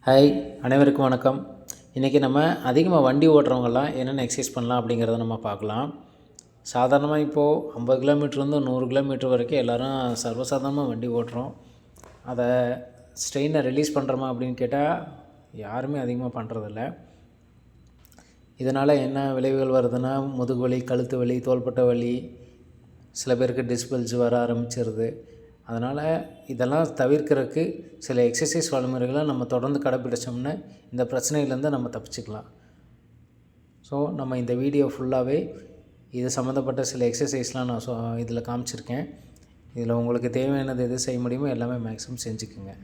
Hi, அனைவருக்கும் வணக்கம். இன்றைக்கி நம்ம அதிகமாக வண்டி ஓட்டுறவங்கலாம் என்னென்ன எக்ஸசைஸ் பண்ணலாம் அப்படிங்கிறத நம்ம பார்க்கலாம். சாதாரணமாக இப்போது 50 கிலோமீட்டர்லேருந்து 100 கிலோமீட்டர் வரைக்கும் எல்லோரும் சர்வசாதாரணமாக வண்டி ஓட்டுறோம். அதை ஸ்ட்ரெயினை ரிலீஸ் பண்ணுறோமா அப்படின்னு கேட்டால் யாருமே அதிகமாக பண்ணுறதில்ல. இதனால் என்ன விளைவுகள் வருதுன்னா, முதுகு வலி, கழுத்து வலி, தோள்பட்டை வலி, சில பேருக்கு டிஸ்பல்ஸ் வர ஆரம்பிச்சிருது. அதனால் இதெல்லாம் தவிர்க்கிறதுக்கு சில எக்ஸசைஸ் வழிமுறைகளை நம்ம தொடர்ந்து கடைப்பிடிச்சோம்னா இந்த பிரச்சனையிலேருந்து நம்ம தப்பிச்சுக்கலாம். ஸோ நம்ம இந்த வீடியோ ஃபுல்லாகவே இது சம்மந்தப்பட்ட சில எக்ஸசைஸ்லாம் நான் இதில் காமிச்சிருக்கேன். இதில் உங்களுக்கு தேவையானது எது செய்ய முடியுமோ எல்லாமே மேக்ஸிமம் செஞ்சுக்குங்க.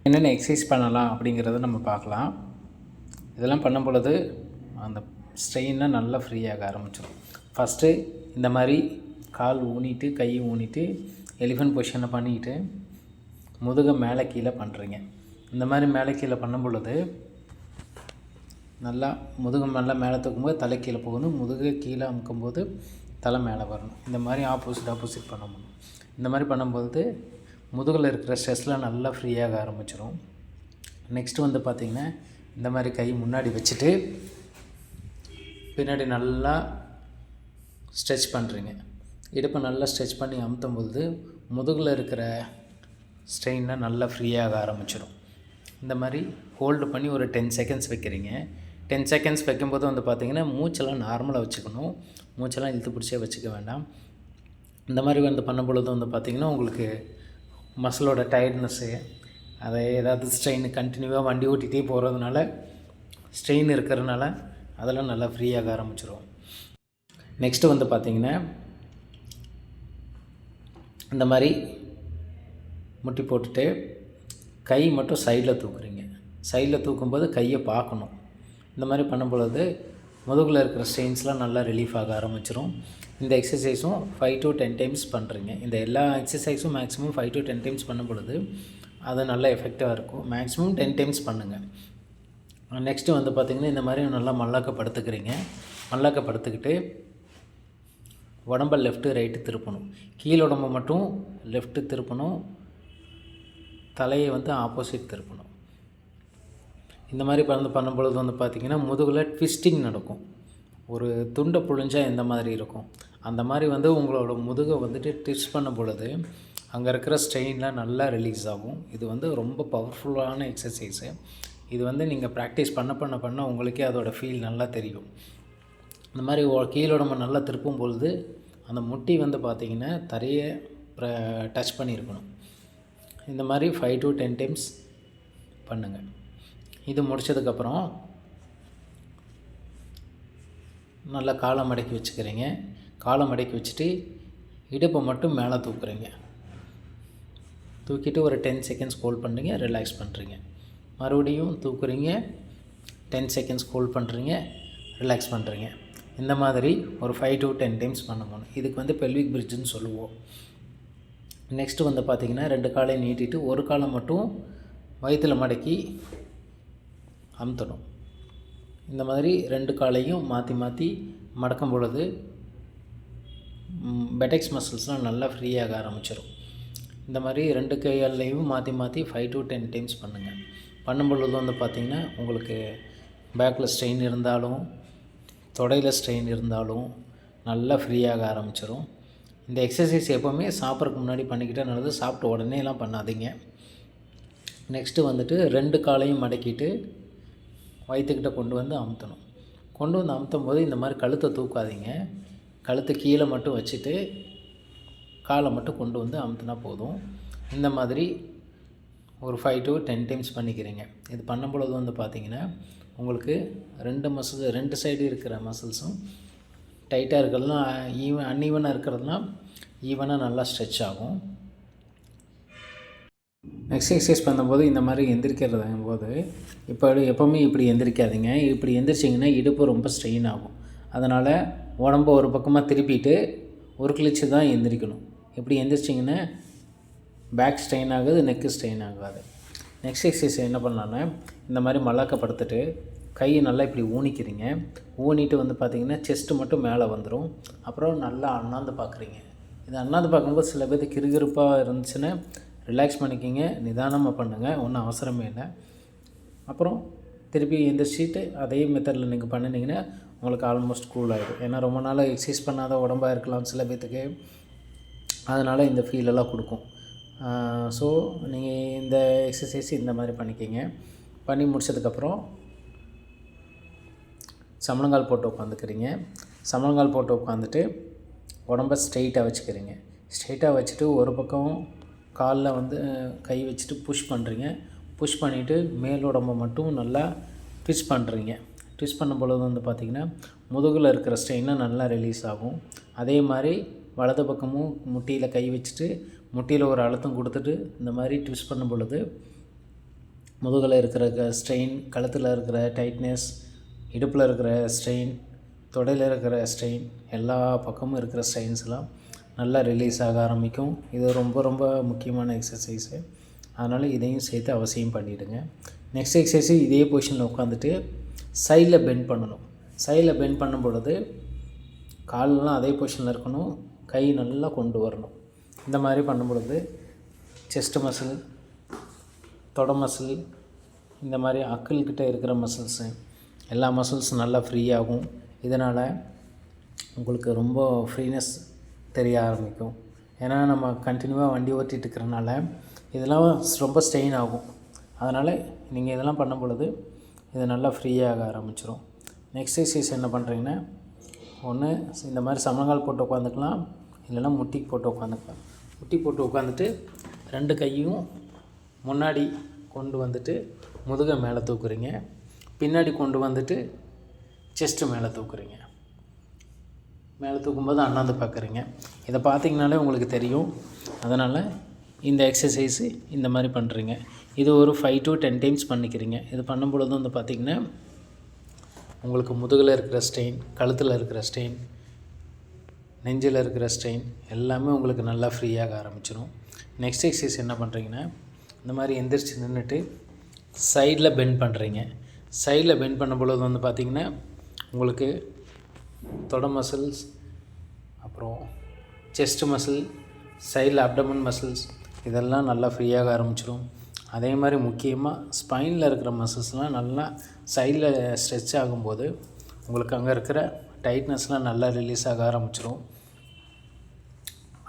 என்னென்ன எக்ஸசைஸ் பண்ணலாம் அப்படிங்கிறத நம்ம பார்க்கலாம். இதெல்லாம் பண்ணும் பொழுது அந்த ஸ்ட்ரெயினை நல்லா ஃப்ரீயாக ஆரம்பிச்சிடும். ஃபஸ்ட்டு இந்த மாதிரி கால் ஊனிட்டு கையை ஊனிட்டு எலிஃபென்ட் பொசிஷனை பண்ணிக்கிட்டு முதுகை மேலே கீழே பண்ணுறீங்க. இந்த மாதிரி மேலே கீழே பண்ணும் பொழுது நல்லா முதுகு மேலே தூக்கும்போது தலை கீழே போகணும், முதுகை கீழே அமுக்கும்போது தலை மேலே வரணும். இந்த மாதிரி ஆப்போசிட் பண்ணணும். இந்த மாதிரி பண்ணும்போது முதுகில் இருக்கிற ஸ்ட்ரெஸ்லாம் நல்லா ஃப்ரீயாக ஆரம்பிச்சிடும். நெக்ஸ்ட்டு வந்து பார்த்திங்கன்னா, இந்த மாதிரி கை முன்னாடி வச்சுட்டு பின்னாடி நல்லா ஸ்ட்ரெச் பண்ணுறீங்க. இடுப்பை நல்லா ஸ்ட்ரெச் பண்ணி அமுத்தும் பொழுது முதுகில் இருக்கிற ஸ்ட்ரெயினை நல்லா ஃப்ரீயாக ஆரம்பிச்சிடும். இந்த மாதிரி ஹோல்டு பண்ணி ஒரு 10 செகண்ட்ஸ் வைக்கிறீங்க. 10 செகண்ட்ஸ் வைக்கும்போது வந்து பார்த்திங்கன்னா, மூச்செல்லாம் நார்மலாக வச்சுக்கணும். மூச்செல்லாம் இழுத்து பிடிச்சே வச்சுக்க வேண்டாம். இந்த மாதிரி வந்து பண்ணும் பொழுது வந்து பார்த்திங்கன்னா, உங்களுக்கு மசிலோட டயர்ட்னஸ்ஸு, அதை ஏதாவது ஸ்ட்ரெயின் கண்டினியூவாக வண்டி ஓட்டிகிட்டே போகிறதுனால ஸ்ட்ரெயின் இருக்கிறதுனால அதெல்லாம் நல்லா ஃப்ரீயாக ஆரம்பிச்சிடும். நெக்ஸ்ட்டு வந்து பார்த்திங்கன்னா, இந்த மாதிரி முட்டி போட்டுட்டு கை மட்டும் சைடில் தூக்குறீங்க. சைடில் தூக்கும்போது கையை பார்க்கணும். இந்த மாதிரி பண்ணும் பொழுது முதுகில் இருக்கிற ஸ்ட்ரெயின்ஸ்லாம் நல்லா ரிலீஃப் ஆக ஆரம்பிச்சிடும். இந்த எக்ஸசைஸும் 5 to 10 டைம்ஸ் பண்ணுறீங்க. இந்த எல்லா எக்ஸசைஸும் மேக்ஸிமம் 5 to 10 டைம்ஸ் பண்ணும் பொழுது அது நல்ல எஃபெக்டாக இருக்கும். மேக்ஸிமம் 10 டைம்ஸ் பண்ணுங்கள். நெக்ஸ்ட்டு வந்து பார்த்திங்கன்னா, இந்த மாதிரி நல்லா மல்லாக்கப்படுத்துக்கிறீங்க. மல்லாக்கப்படுத்துக்கிட்டு உடம்பை லெஃப்ட்டு ரைட்டு திருப்பணும். கீழ் உடம்பை மட்டும் லெஃப்ட்டு திருப்பணும், தலையை வந்து ஆப்போசிட் திருப்பணும். இந்த மாதிரி பண்ணும் பொழுது வந்து பார்த்திங்கன்னா, முதுகில் ட்விஸ்டிங் நடக்கும். ஒரு துண்டை புழிஞ்சால் எந்த மாதிரி இருக்கும் அந்த மாதிரி வந்து உங்களோட முதுகை வந்துட்டு ட்விஸ்ட் பண்ணும் பொழுது அங்கே இருக்கிற ஸ்ட்ரெயின்லாம் நல்லா ரிலீஸ் ஆகும். இது வந்து ரொம்ப பவர்ஃபுல்லான எக்ஸசைஸு. இது வந்து நீங்கள் ப்ராக்டிஸ் பண்ண உங்களுக்கே அதோடய ஃபீல் நல்லா தெரியும். இந்த மாதிரி கீழோடம்ப நல்லா திருப்பும் பொழுது அந்த முட்டி வந்து பார்த்திங்கன்னா தரையை டச் பண்ணியிருக்கணும். இந்த மாதிரி 5 to 10 டைம்ஸ் பண்ணுங்கள். இது முடித்ததுக்கப்புறம் நல்லா காலை மடக்கி வச்சுக்கிறீங்க. காலை மடக்கி வச்சுட்டு இடுப்பை மட்டும் மேலே தூக்குறீங்க. தூக்கிட்டு ஒரு 10 செகண்ட்ஸ் ஹோல்ட் பண்ணுறீங்க, ரிலாக்ஸ் பண்ணுறீங்க. மறுபடியும் தூக்குறீங்க, 10 செகண்ட்ஸ் ஹோல்ட் பண்ணுறீங்க, ரிலாக்ஸ் பண்ணுறீங்க. இந்த மாதிரி ஒரு 5 to 10 டைம்ஸ் பண்ணணும். இதுக்கு வந்து பெல்விக் பிரிட்ஜுன்னு சொல்லுவோம். நெக்ஸ்ட்டு வந்து பார்த்திங்கன்னா, 2 காலையும் நீட்டிட்டு ஒரு காலை மட்டும் வயிற்றில் மடக்கி அமுத்தணும். இந்த மாதிரி 2 காலையும் மாற்றி மடக்கும் பொழுது பெட்டெக்ஸ் மசில்ஸ்லாம் நல்லா ஃப்ரீயாக ஆரம்பிச்சிடும். இந்த மாதிரி 2 கையாலையும் மாற்றி 5 to 10 டைம்ஸ் பண்ணுங்கள். பண்ணும் பொழுது வந்து பார்த்திங்கன்னா, உங்களுக்கு பேக்கில் ஸ்ட்ரெயின் இருந்தாலும் தொடையில் ஸ்ட்ரெயின் இருந்தாலும் நல்லா ஃப்ரீயாக ஆரம்பிச்சிடும். இந்த எக்ஸசைஸ் எப்போவுமே சாப்பிட்றதுக்கு முன்னாடி பண்ணிக்கிட்டே நல்லது. சாப்பிட்ட உடனேலாம் பண்ணாதீங்க. நெக்ஸ்ட்டு வந்துட்டு 2 காலையும் மடக்கிட்டு வயிற்றுக்கிட்ட கொண்டு வந்து அமுத்தணும். கொண்டு வந்து அமுத்தும் போது இந்த மாதிரி கழுத்தை தூக்காதீங்க. கழுத்தை கீழே மட்டும் வச்சுட்டு காலை மட்டும் கொண்டு வந்து அமுத்துனா போதும். இந்த மாதிரி ஒரு 5 to 10 டைம்ஸ் பண்ணிக்கிறீங்க. இது பண்ணும் பொழுது வந்து பார்த்திங்கன்னா, உங்களுக்கு 2 சைடு இருக்கிற மசில்ஸும் டைட்டாக இருக்கிறதுலாம் அன்ஈவனாக இருக்கிறதுலாம் ஈவனாக நல்லா ஸ்ட்ரெச் ஆகும். எக்ஸசைஸ் பண்ணும்போது இந்த மாதிரி எந்திரிக்கிறதும் போது எப்போவுமே இப்படி எந்திரிக்காதீங்க. இப்படி எந்திரிச்சிங்கன்னா இடுப்பு ரொம்ப ஸ்ட்ரெயின் ஆகும். அதனால் உடம்பை ஒரு பக்கமாக திருப்பிட்டு ஒரு கிழிச்சு தான் எந்திரிக்கணும். இப்படி எந்திரிச்சிங்கன்னா பேக் ஸ்ட்ரெயின் ஆகுது, நெக்கு ஸ்ட்ரெயின் ஆகாது. நெக்ஸ்ட் எக்ஸசைஸ் என்ன பண்ணலான்னா, இந்த மாதிரி மல்லாக்கப்படுத்திட்டு கையை நல்லா இப்படி ஊனிக்கிறீங்க. ஊனிட்டு வந்து பார்த்திங்கன்னா செஸ்ட்டு மட்டும் மேலே வந்துடும். அப்புறம் நல்லா அண்ணாந்து பார்க்குறீங்க. இது அண்ணாந்து பார்க்கும்போது சில பேருக்கு கிறுகிறுப்பாக இருந்துச்சுன்னா ரிலாக்ஸ் பண்ணிக்கிங்க, நிதானமாக பண்ணுங்கள், ஒன்றும் அவசரமே இல்லை. அப்புறம் திருப்பி எந்திரிச்சிட்டு அதே மெத்தடில் நீங்கள் பண்ணினீங்கன்னா உங்களுக்கு ஆல்மோஸ்ட் கூல் ஆகிடும். ஏன்னா ரொம்ப நாளாக எக்ஸசைஸ் பண்ணாத உடம்பாக இருக்கலாம் சில பேர்த்துக்கு, அதனால் இந்த ஃபீலெல்லாம் கொடுக்கும். ஸோ நீங்கள் இந்த எக்ஸசைஸ் இந்த மாதிரி பண்ணிக்கிங்க. பண்ணி முடிச்சதுக்கப்புறம் சமணங்கால் போட்டு உட்காந்துக்கிறீங்க. சமணங்கால் போட்டு உட்காந்துட்டு உடம்ப ஸ்ட்ரெயிட்டாக வச்சுக்கிறீங்க. ஸ்ட்ரெயிட்டாக வச்சுட்டு ஒரு பக்கம் காலில் வந்து கை வச்சுட்டு புஷ் பண்ணுறீங்க. புஷ் பண்ணிவிட்டு மேல் உடம்பை மட்டும் நல்லா ட்விஸ்ட் பண்ணுறீங்க. ட்விஸ்ட் பண்ணும் பொழுது வந்து பார்த்திங்கன்னா முதுகில் இருக்கிற ஸ்ட்ரெயினும் நல்லா ரிலீஸ் ஆகும். அதே மாதிரி வலது பக்கமும் முட்டியில் கை வச்சுட்டு முட்டியில் ஒரு அழுத்தம் கொடுத்துட்டு இந்த மாதிரி ட்விஸ்ட் பண்ணும் பொழுது முதுகில் இருக்கிற ஸ்ட்ரெயின், கழுத்தில் இருக்கிற டைட்னஸ், இடுப்பில் இருக்கிற ஸ்ட்ரெயின், தொடையில் இருக்கிற ஸ்ட்ரெயின், எல்லா பக்கமும் இருக்கிற ஸ்ட்ரெயின்ஸ்லாம் நல்லா ரிலீஸ் ஆக ஆரம்பிக்கும். இது ரொம்ப ரொம்ப முக்கியமான எக்ஸசைஸு. அதனால் இதையும் சேர்த்து அவசியம் பண்ணிவிடுங்க. நெக்ஸ்ட் எக்ஸசைஸு இதே பொசிஷனில் உட்காந்துட்டு சைடில் பெண்ட் பண்ணணும். சைடில் பெண்ட் பண்ணும் பொழுது காலெலாம் அதே பொசிஷனில் இருக்கணும், கை நல்லா கொண்டு வரணும். இந்த மாதிரி பண்ணும் பொழுது செஸ்ட்டு மசில், தொட மசில், இந்த மாதிரி அக்கிள்கிட்ட இருக்கிற மசில்ஸு எல்லா மசில்ஸும் நல்லா ஃப்ரீயாகும். இதனால் உங்களுக்கு ரொம்ப ஃப்ரீனஸ் தெரிய ஆரம்பிக்கும். ஏன்னா நம்ம கண்டினியூவாக வண்டி ஓட்டிகிட்டு இருக்கிறனால இதெல்லாம் ரொம்ப ஸ்ட்ரெயின் ஆகும். அதனால் நீங்கள் இதெல்லாம் பண்ணும் பொழுது இது நல்லா ஃப்ரீயாக ஆரம்பிச்சிடும். நெக்ஸ்ட் எக்ஸசைஸ் என்ன பண்ணுறீங்கன்னா, ஒன்று இந்த மாதிரி சமணங்கால் போட்டு உட்காந்துக்கலாம், இல்லைன்னா முட்டிக்கு போட்டு உட்காந்துக்கலாம். முட்டி போட்டு உட்காந்துட்டு 2 கையும் முன்னாடி கொண்டு வந்துட்டு முதுகை மேலே தூக்குறீங்க. பின்னாடி கொண்டு வந்துட்டு செஸ்ட்டு மேலே தூக்குறீங்க. மேலே தூக்கும்போது அண்ணாந்து பார்க்குறீங்க. இதை பார்த்திங்கனாலே உங்களுக்கு தெரியும். அதனால் இந்த எக்ஸசைஸு இந்த மாதிரி பண்ணுறீங்க. இது ஒரு 5 to 10 டைம்ஸ் பண்ணிக்கிறீங்க. இது பண்ணும் பொழுது வந்து பார்த்திங்கன்னா உங்களுக்கு முதுகில் இருக்கிற ஸ்ட்ரெயின், கழுத்தில் இருக்கிற ஸ்ட்ரெயின், நெஞ்சில் இருக்கிற ஸ்ட்ரெயின் எல்லாமே உங்களுக்கு நல்லா ஃப்ரீயாக ஆரம்பிச்சிடும். நெக்ஸ்ட் எக்ஸசைஸ் என்ன பண்ணுறீங்கன்னா, இந்த மாதிரி எந்திரிச்சு நின்றுட்டு சைடில் பெண்ட் பண்ணுறீங்க. சைடில் பெண்ட் பண்ணும் பொழுது வந்து பார்த்திங்கன்னா உங்களுக்கு தொட மசில்ஸ், அப்புறம் செஸ்ட் மசில், சைடில் அப்டமன் மசில்ஸ் இதெல்லாம் நல்லா ஃப்ரீயாக ஆரம்பிச்சிடும். அதே மாதிரி முக்கியமாக ஸ்பைனில் இருக்கிற மசில்ஸ்லாம் நல்லா சைடில் ஸ்ட்ரெச் ஆகும்போது உங்களுக்கு அங்கே இருக்கிற டைட்னஸ்லாம் நல்லா ரிலீஸ் ஆக ஆரம்பிச்சிடும்.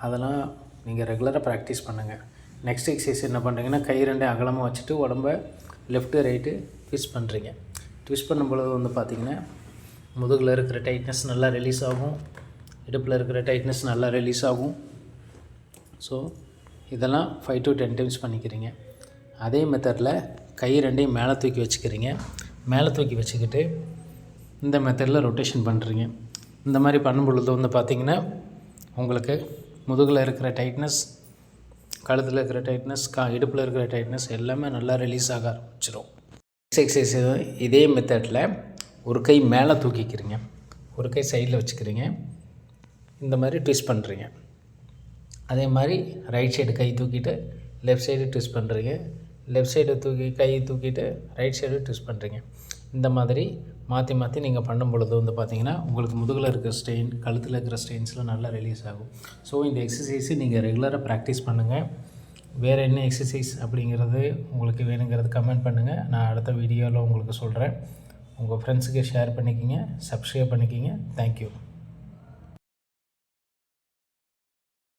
அதெல்லாம் நீங்கள் ரெகுலராக ப்ராக்டிஸ் பண்ணுங்கள். நெக்ஸ்ட் எக்ஸசைஸ் என்ன பண்ணுறீங்கன்னா, கை 2 அகலமாக வச்சுட்டு உடம்ப லெஃப்ட்டு ரைட்டு ட்விஸ்ட் பண்ணுறீங்க. ட்விஸ்ட் பண்ணும் பொழுது வந்து பார்த்திங்கன்னா முதுகில் இருக்கிற டைட்னஸ் நல்லா ரிலீஸ் ஆகும், இடுப்பில் இருக்கிற டைட்னஸ் நல்லா ரிலீஸ் ஆகும். ஸோ இதெல்லாம் 5 to 10 டைம்ஸ் பண்ணிக்கிறீங்க. அதே மெத்தடில் கை 2ஐயும் மேலே தூக்கி வச்சுக்கிறீங்க. மேலே தூக்கி வச்சுக்கிட்டு இந்த மெத்தடில் ரொட்டேஷன் பண்ணுறீங்க. இந்த மாதிரி பண்ணும் பொழுது வந்து பார்த்திங்கன்னா உங்களுக்கு முதுகில் இருக்கிற டைட்னஸ், கழுத்தில் இருக்கிற டைட்னஸ், இடுப்பில் இருக்கிற டைட்னஸ் எல்லாமே நல்லா ரிலீஸ் ஆக ஆரம்பிச்சிடும். நெக்ஸ்ட் எக்ஸசைஸ் இதே மெத்தடில் ஒரு கை மேலே தூக்கிக்கிறீங்க, ஒரு கை சைடில் வச்சுக்கிறீங்க. இந்த மாதிரி ட்விஸ்ட் பண்ணுறீங்க. அதே மாதிரி ரைட் சைடு கை தூக்கிட்டு லெஃப்ட் சைடு ட்விஸ்ட் பண்ணுறீங்க. லெஃப்ட் சைடு கை தூக்கிட்டு ரைட் சைடு ட்விஸ்ட் பண்ணுறீங்க. இந்த மாதிரி மாற்றி மாற்றி நீங்கள் பண்ணும் பொழுது வந்து பார்த்திங்கன்னா உங்களுக்கு முதுகில் இருக்கிற ஸ்ட்ரெயின், கழுத்தில் இருக்கிற ஸ்ட்ரெயின்ஸ்லாம் நல்லா ரிலீஸ் ஆகும். ஸோ இந்த எக்ஸசைஸு நீங்கள் ரெகுலராக ப்ராக்டிஸ் பண்ணுங்கள். வேறு என்ன எக்ஸசைஸ் அப்படிங்கிறது உங்களுக்கு வேணுங்கிறது கமெண்ட் பண்ணுங்கள். நான் அடுத்த வீடியோவில் உங்களுக்கு சொல்கிறேன். உங்கள் ஃப்ரெண்ட்ஸுக்கு ஷேர் பண்ணிக்கிங்க, சப்ஸ்கிரைப் பண்ணிக்கிங்க. தேங்க்யூ.